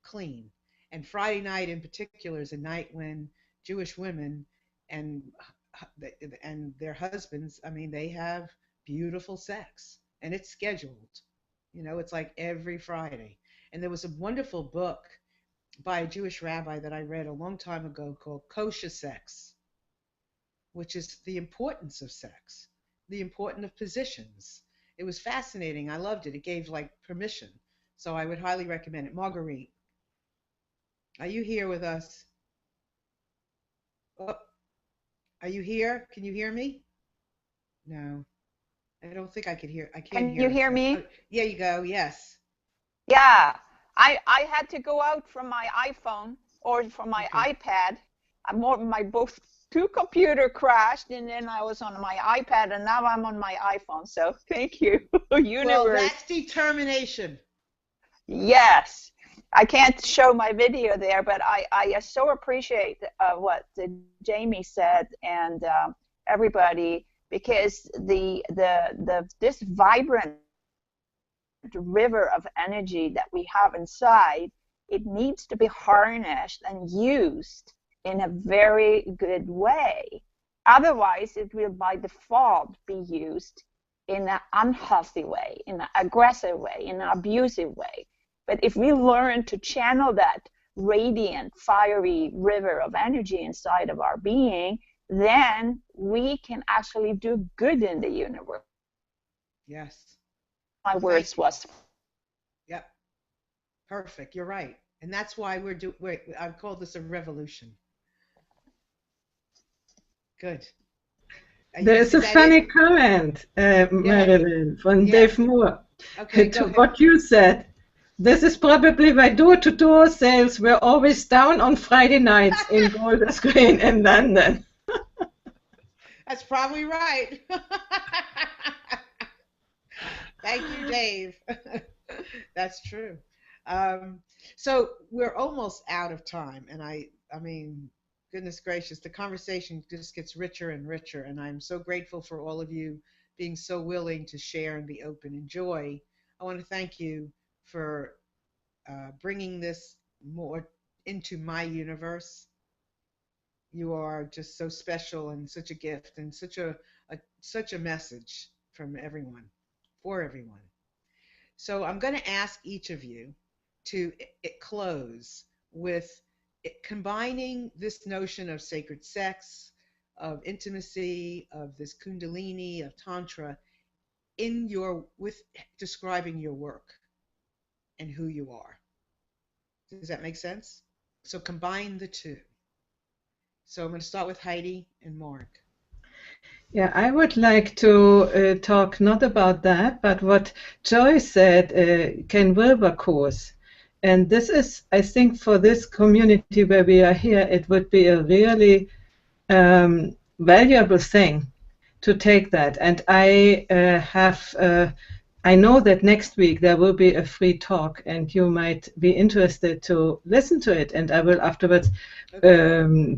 clean. And Friday night in particular is a night when Jewish women and their husbands, they have beautiful sex, and it's scheduled. It's like every Friday. And there was a wonderful book by a Jewish rabbi that I read a long time ago called Kosher Sex, which is the importance of sex, the importance of positions. It was fascinating. I loved it. It gave permission. So I would highly recommend it. Marguerite, are you here with us? Oh, are you here? Can you hear me? No, I don't think I could hear. I can't hear. Can you hear me? Oh, yeah, you go. Yes. Yeah, I had to go out from my iPhone or from my iPad. My both two computer crashed, and then I was on my iPad, and now I'm on my iPhone. So thank you, universe. Well, that's determination. Yes. I can't show my video there, but I so appreciate what Jamie said and everybody, because this vibrant river of energy that we have inside, it needs to be harnessed and used in a very good way. Otherwise, it will by default be used in an unhealthy way, in an aggressive way, in an abusive way. But if we learn to channel that radiant, fiery river of energy inside of our being, then we can actually do good in the universe. Yes. My words was. Yep. Perfect. You're right. And that's why I've called this a revolution. Good. There's a funny comment, Marilyn, from Dave Moore, to what you said. This is probably why door-to-door sales were always down on Friday nights in Golders Green in London. That's probably right. Thank you, Dave. That's true. So we're almost out of time, and I mean, goodness gracious, the conversation just gets richer and richer, and I'm so grateful for all of you being so willing to share and be open. And Joy, I want to thank you for bringing this more into my universe. You are just so special and such a gift and such a message from everyone, for everyone. So I'm going to ask each of you to close with combining this notion of sacred sex, of intimacy, of this kundalini, of tantra in your with describing your work and who you are. Does that make sense? So combine the two. So I'm going to start with Heidi and Mark. Yeah, I would like to talk not about that, but what Joy said, Ken Wilber course. And this is, I think, for this community where we are here, it would be a really valuable thing to take that. And I know that next week there will be a free talk, and you might be interested to listen to it. And I will afterwards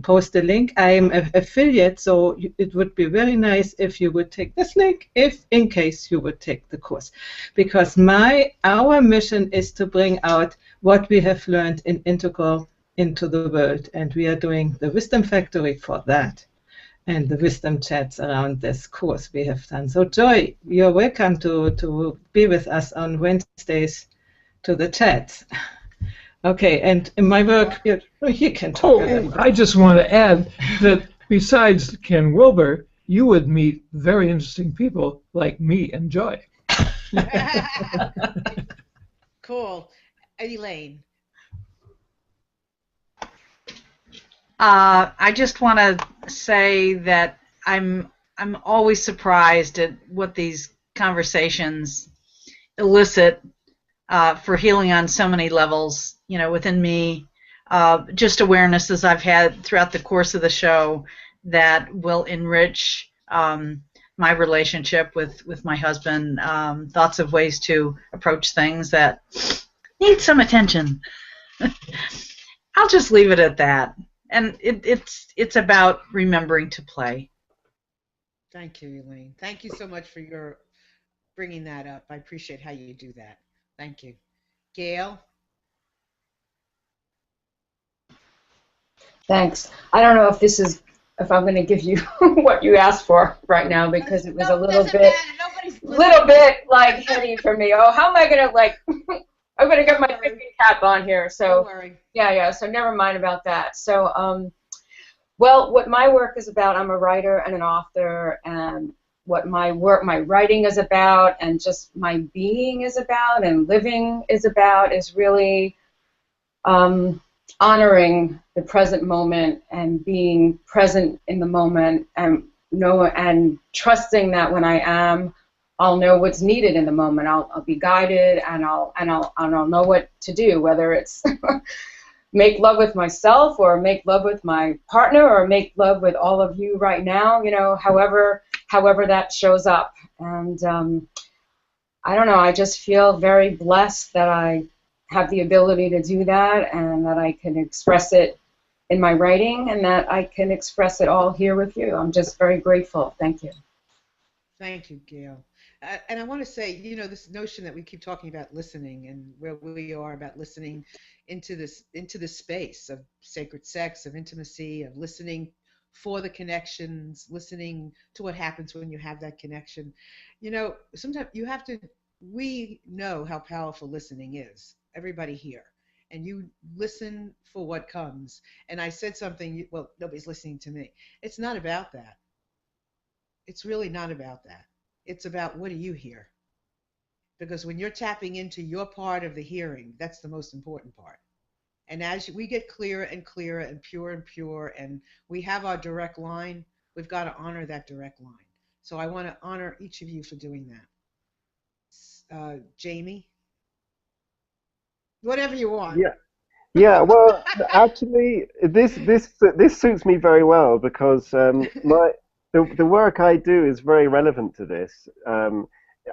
post the link. I'm an affiliate, so it would be very nice if you would take this link, if in case you would take the course, because our mission is to bring out what we have learned in Integral into the world, and we are doing the Wisdom Factory for that, and the wisdom chats around this course we have done. So Joy, you're welcome to be with us on Wednesdays to the chats. Okay, and in my work, you can talk. I just want to add that besides Ken Wilber, you would meet very interesting people like me and Joy. Cool. Elaine. I just want to say that I'm always surprised at what these conversations elicit for healing on so many levels, within me. Just awarenesses I've had throughout the course of the show that will enrich my relationship with my husband. Thoughts of ways to approach things that need some attention. I'll just leave it at that. And it's about remembering to play. Thank you, Elaine. Thank you so much for your bringing that up. I appreciate how you do that. Thank you. Gail? Thanks. I don't know if I'm going to give you what you asked for right now, because it was a little bit like heady for me. Oh, how am I going to I'm going to get my thinking cap on here. So don't worry. Yeah. So never mind about that. So, well, what my work is about, I'm a writer and an author, and what my writing is about, and just my being is about, and living is about, is really honoring the present moment and being present in the moment, and trusting that when I am, I'll know what's needed in the moment. I'll be guided, and I'll know what to do, whether it's make love with myself, or make love with my partner, or make love with all of you right now. However that shows up. And I don't know. I just feel very blessed that I have the ability to do that, and that I can express it in my writing, and that I can express it all here with you. I'm just very grateful. Thank you. Thank you, Gail. And I want to say, this notion that we keep talking about listening, and where we are about listening into this space of sacred sex, of intimacy, of listening for the connections, listening to what happens when you have that connection. Sometimes we know how powerful listening is, everybody here. And you listen for what comes. And I said something, well, nobody's listening to me. It's not about that. It's really not about that. It's about, what do you hear? Because when you're tapping into your part of the hearing, that's the most important part. And as we get clearer and clearer and pure, and we have our direct line, we've got to honor that direct line. So I want to honor each of you for doing that. Jamie? Whatever you want. Yeah. Well, actually, this suits me very well, because the work I do is very relevant to this.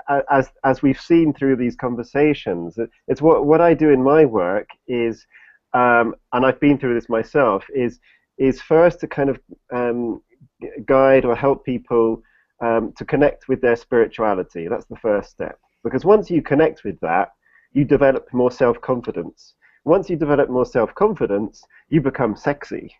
as we've seen through these conversations, it's what I do in my work is, and I've been through this myself, is first to kind of guide or help people to connect with their spirituality. That's the first step. Because once you connect with that, you develop more self-confidence. Once you develop more self-confidence, you become sexy.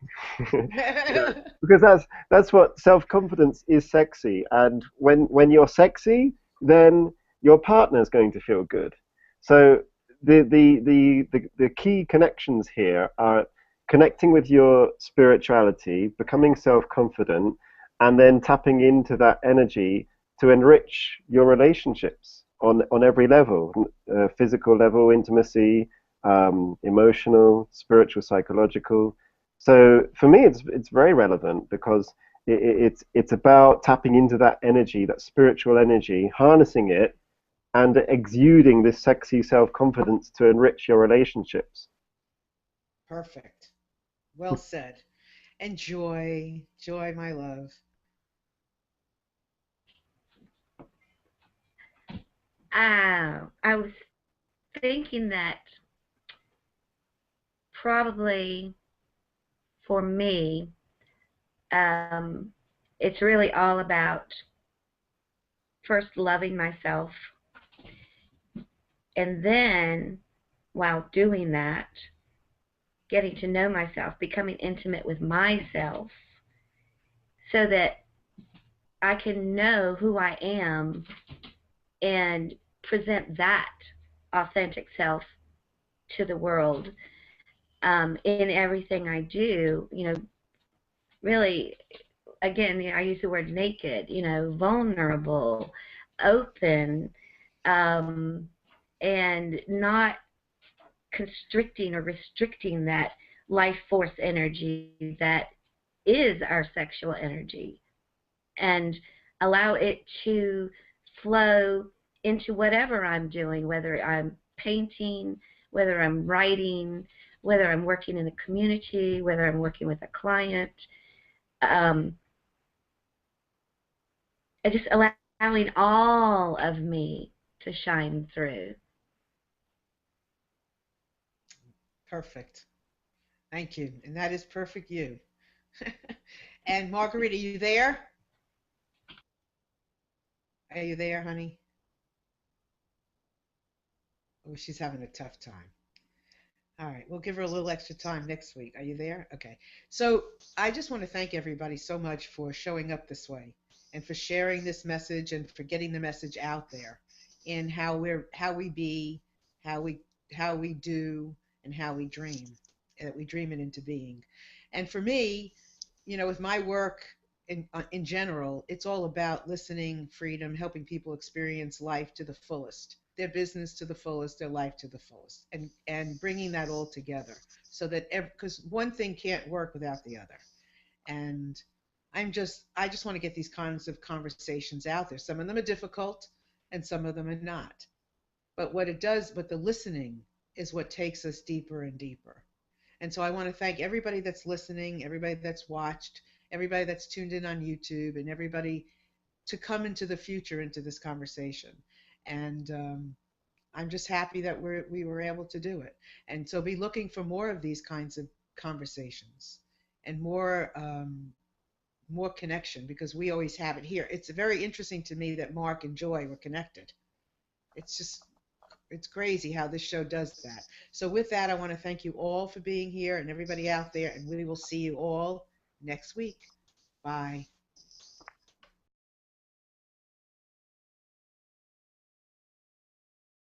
Because that's what self-confidence is, sexy. And when you're sexy, then your partner's going to feel good. So the key connections here are connecting with your spirituality, becoming self-confident, and then tapping into that energy to enrich your relationships on every level, physical level, intimacy, emotional, spiritual, psychological. So for me, it's very relevant because it's about tapping into that energy, that spiritual energy, harnessing it, and exuding this sexy self-confidence to enrich your relationships. Perfect. Well said. And Joy, my love. I was thinking that probably for me, it's really all about first loving myself, and then while doing that, getting to know myself, becoming intimate with myself, so that I can know who I am and present that authentic self to the world in everything I do. Really, again, I use the word naked, vulnerable, open, and not constricting or restricting that life force energy that is our sexual energy, and allow it to flow into whatever I'm doing, whether I'm painting, whether I'm writing, whether I'm working in a community, whether I'm working with a client. Just allowing all of me to shine through. Perfect. Thank you. And that is perfect you. And Marguerite, are you there? Are you there, honey? Oh, she's having a tough time. All right, we'll give her a little extra time next week. Are you there? Okay. So I just want to thank everybody so much for showing up this way and for sharing this message and for getting the message out there in how we be, how we do, and how we dream, and that we dream it into being. And for me, with my work in general, it's all about listening, freedom, helping people experience life to the fullest, their business to the fullest, their life to the fullest, and bringing that all together so that because one thing can't work without the other. And I just want to get these kinds of conversations out there. Some of them are difficult and some of them are not. But the listening is what takes us deeper and deeper. And so I want to thank everybody that's listening, everybody that's watched, everybody that's tuned in on YouTube, and everybody to come into the future into this conversation. And I'm just happy that we were able to do it. And so be looking for more of these kinds of conversations and more connection, because we always have it here. It's very interesting to me that Mark and Joy were connected. It's crazy how this show does that. So with that, I want to thank you all for being here and everybody out there, and we will see you all next week. Bye.